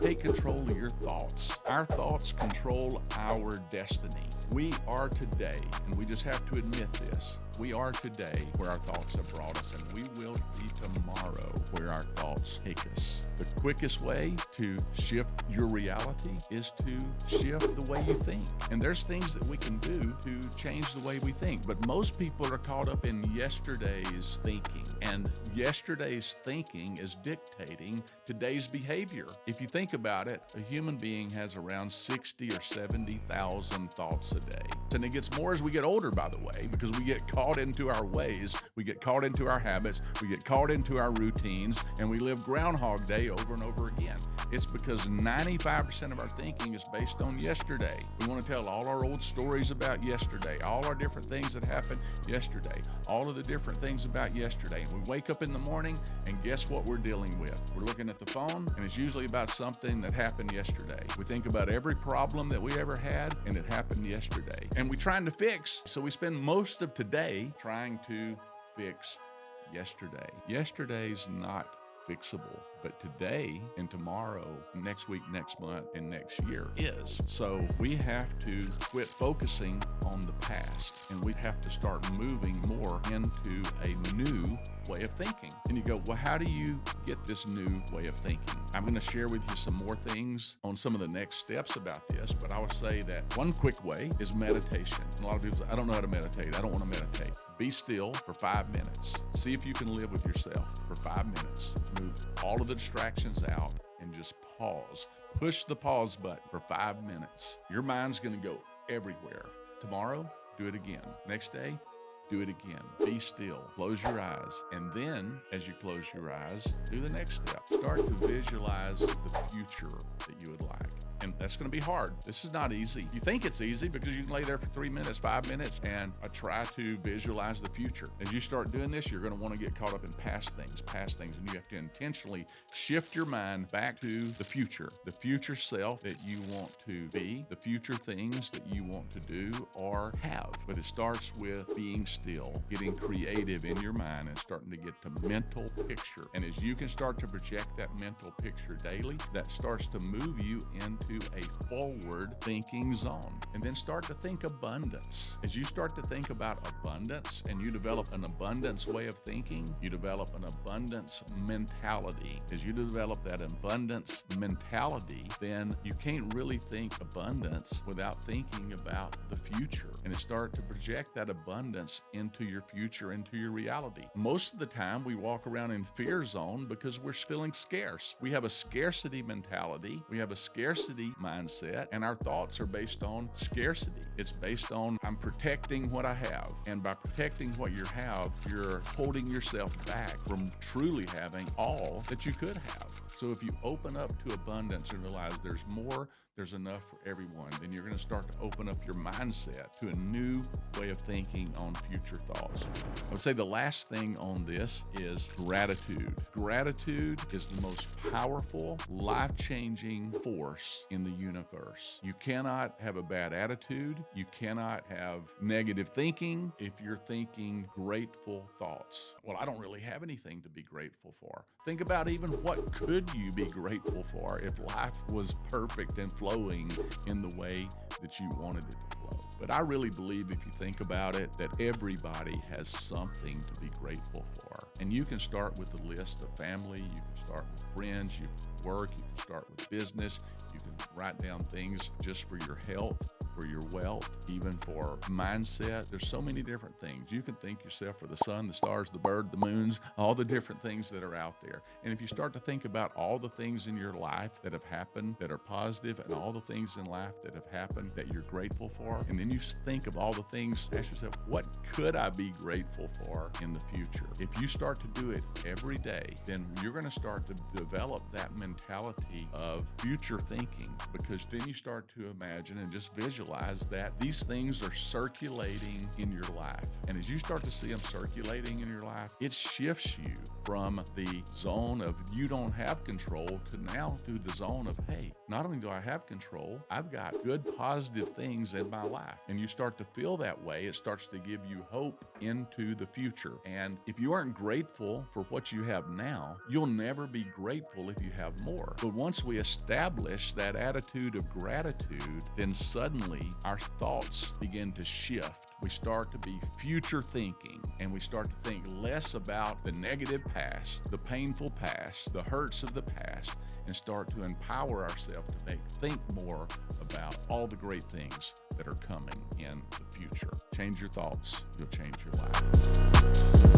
Take control of your thoughts. Our thoughts control our destiny. We are today, and we just have to admit this. We are today where our thoughts have brought us, and we will be tomorrow where our thoughts take us. The quickest way to shift your reality is to shift the way you think. And there's things that we can do to change the way we think. But most people are caught up in yesterday's thinking, and yesterday's thinking is dictating today's behavior. If you think about it, a human being has around 60 or 70,000 thoughts a day. And it gets more as we get older, by the way, because we get caught into our ways, we get caught into our habits, we get caught into our routines, and we live Groundhog Day over and over again. It's because 95% of our thinking is based on yesterday. We want to tell all our old stories about yesterday, all our different things that happened yesterday, all of the different things about yesterday. And we wake up in the morning, and guess what we're dealing with? We're looking at the phone, and it's usually about something that happened yesterday. We think about every problem that we ever had, and it happened yesterday. And we're trying to fix, so we spend most of today trying to fix yesterday. Yesterday's not fixable, but today and tomorrow, next week, next month, and next year is. So we have to quit focusing on the past, and we have to start moving more into a new way of thinking. And you go, well, how do you get this new way of thinking? I'm going to share with you some more things on some of the next steps about this, but I would say that one quick way is meditation. A lot of people say, I don't know how to meditate. I don't want to meditate. Be still for 5 minutes. See if you can live with yourself for 5 minutes. Move all of the distractions out and just pause. Push the pause button for 5 minutes. Your mind's going to go everywhere. Tomorrow, do it again. Next day, do it again. Be still. Close your eyes. And then, as you close your eyes, do the next step. Start to visualize the future that you would like. And that's going to be hard. This is not easy. You think it's easy because you can lay there for 3 minutes, 5 minutes, and try to visualize the future. As you start doing this, you're going to want to get caught up in past things, and you have to intentionally shift your mind back to the future self that you want to be, the future things that you want to do or have. But it starts with being still, getting creative in your mind, and starting to get the mental picture. And as you can start to project that mental picture daily, that starts to move you into a forward thinking zone. And then start to think abundance. As you start to think about abundance and you develop an abundance way of thinking, you develop an abundance mentality. As you develop that abundance mentality, then you can't really think abundance without thinking about the future. And it starts to project that abundance into your future, into your reality. Most of the time we walk around in fear zone because we're feeling scarce. We have a scarcity mentality. We have a scarcity mindset, and our thoughts are based on scarcity. It's based on I'm protecting what I have, and by protecting what you have, you're holding yourself back from truly having all that you could have. So if you open up to abundance and realize there's more, there's enough for everyone, then you're going to start to open up your mindset to a new way of thinking on future thoughts. I would say the last thing on this is gratitude. Gratitude is the most powerful, life-changing force in the universe. You cannot have a bad attitude. You cannot have negative thinking if you're thinking grateful thoughts. Well, I don't really have anything to be grateful for. Think about even what could you be grateful for if life was perfect and flowing in the way that you wanted it to flow. But I really believe, if you think about it, that everybody has something to be grateful for. And you can start with a list of family, you can start with friends, you can work, you can start with business, you can write down things just for your health, for your wealth, even for mindset. There's so many different things. You can thank yourself for the sun, the stars, the bird, the moons, all the different things that are out there. And if you start to think about all the things in your life that have happened that are positive, and all the things in life that have happened that you're grateful for, and then you think of all the things, ask yourself, what could I be grateful for in the future? If you start to do it every day, then you're going to start to develop that mentality of future thinking, because then you start to imagine and just visualize visualize that these things are circulating in your life. And as you start to see them circulating in your life, it shifts you from the zone of you don't have control to now to the zone of, hey, not only do I have control, I've got good positive things in my life. And you start to feel that way. It starts to give you hope into the future. And if you aren't grateful for what you have now, you'll never be grateful if you have more. But once we establish that attitude of gratitude, then suddenly our thoughts begin to shift. We start to be future thinking, and we start to think less about the negative past, the painful past, the hurts of the past, and start to empower ourselves to think more about all the great things that are coming in the future. Change your thoughts, you'll change your life.